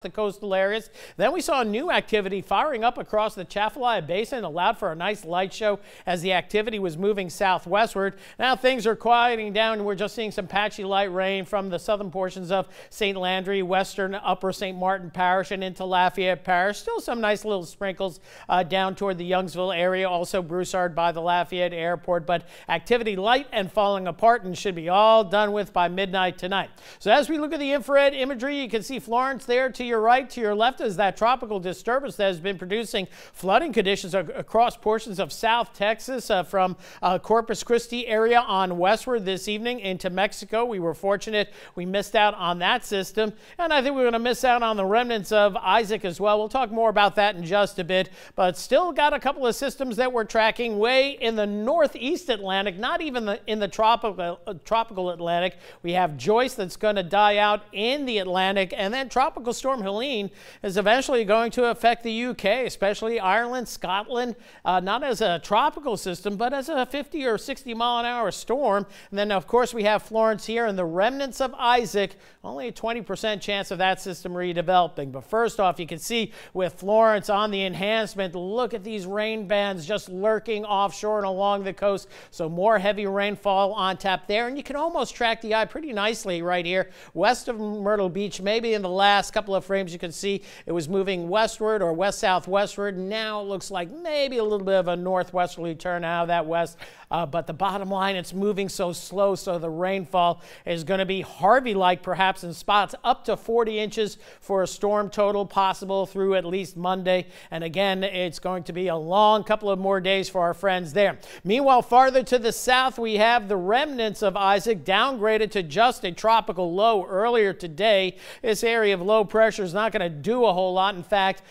the coastal areas. Then we saw new activity firing up across the Chafalaya Basin, allowed for a nice light show as the activity was moving southwestward. Now things are quieting down. We're just seeing some patchy light rain from the southern portions of St. Landry, western upper St. Martin Parish, and into Lafayette Parish. Still some nice little sprinkles down toward the Youngsville area, also Broussard by the Lafayette Airport, but activity light and falling apart and should be all done with by midnight tonight. So as we look at the infrared imagery, you can see Florence there to your right, to your left is that tropical disturbance that has been producing flooding conditions across portions of South Texas from Corpus Christi area on westward this evening into Mexico. We were fortunate we missed out on that system, and I think we're going to miss out on the remnants of Isaac as well. We'll talk more about that in just a bit, but still got a couple of systems that we're tracking way in the northeast Atlantic, not even in the tropical Atlantic. We have Joyce that's going to die out in the Atlantic, and then Tropical Storm Helene is eventually going to affect the UK, especially Ireland, Scotland, not as a tropical system, but as a 50 or 60 mile an hour storm. And then, of course, we have Florence here and the remnants of Isaac, only a 20% chance of that system redeveloping. But first off, you can see with Florence on the enhancement, look at these rain bands just lurking offshore and along the coast. So more heavy rainfall on tap there, and you can almost track the eye pretty nicely right here west of Myrtle Beach. Maybe in the last couple of frames you can see it was moving westward or west-southwestward. Now it looks like maybe a little bit of a northwesterly turn out of that west, but the bottom line, it's moving so slow, so the rainfall is going to be Harvey-like, perhaps in spots up to 40 inches for a storm total possible through at least Monday. And again, it's going to be a long couple of more days for our friends there. Meanwhile, farther to the south, we have the remnants of Isaac downgraded to just a tropical low earlier today. This area of low pressure is not going to do a whole lot. In fact,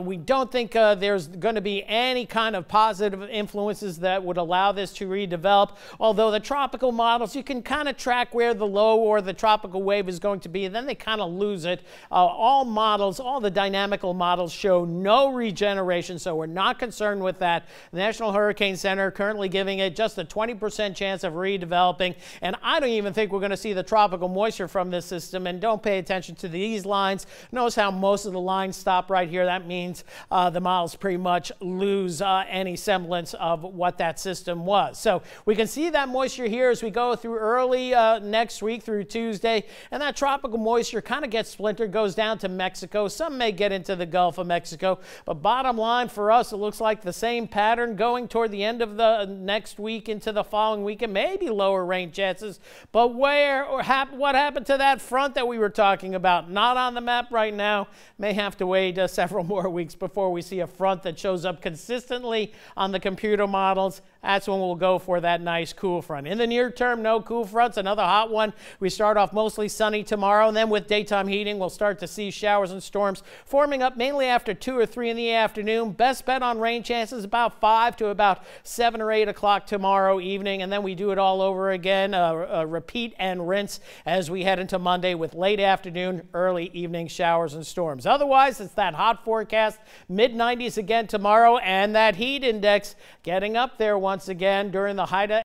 we don't think there's going to be any kind of positive influences that would allow this to redevelop. Although the tropical models, you can kind of track where the low or the tropical wave is going to be, and then they kind of lose it. All models, all the dynamical models show no regeneration, so we're not concerned with that. The National Hurricane Center currently giving it just a 20% chance of redeveloping, and I don't even think we're going to see the tropical moisture from this system. And don't pay attention to these lines. Notice how most of the lines stop right here. That means the models pretty much lose any semblance of what that system was. So we can see that moisture here as we go through early next week through Tuesday, and that tropical moisture kind of gets splintered, goes down to Mexico. Some may get into the Gulf of Mexico, but bottom line for us, it looks like the same pattern going toward the end of the next week into the following weekend. Maybe lower rain chances, but what happened to that front that we were talking about? Not on the map right now. May have to wait several more weeks before we see a front that shows up consistently on the computer models. That's when we'll go for that nice cool front. In the near term, no cool fronts. Another hot one. We start off mostly sunny tomorrow, and then with daytime heating, we'll start to see showers and storms forming up mainly after 2 or 3 in the afternoon. Best bet on rain chances about 5 to about 7 or 8 o'clock tomorrow evening, and then we do it all over again, repeat and rinse as we head into Monday with late afternoon, early evening showers and storms. Otherwise, it's that hot forecast, mid-90s again tomorrow, and that heat index getting up there once again during the height of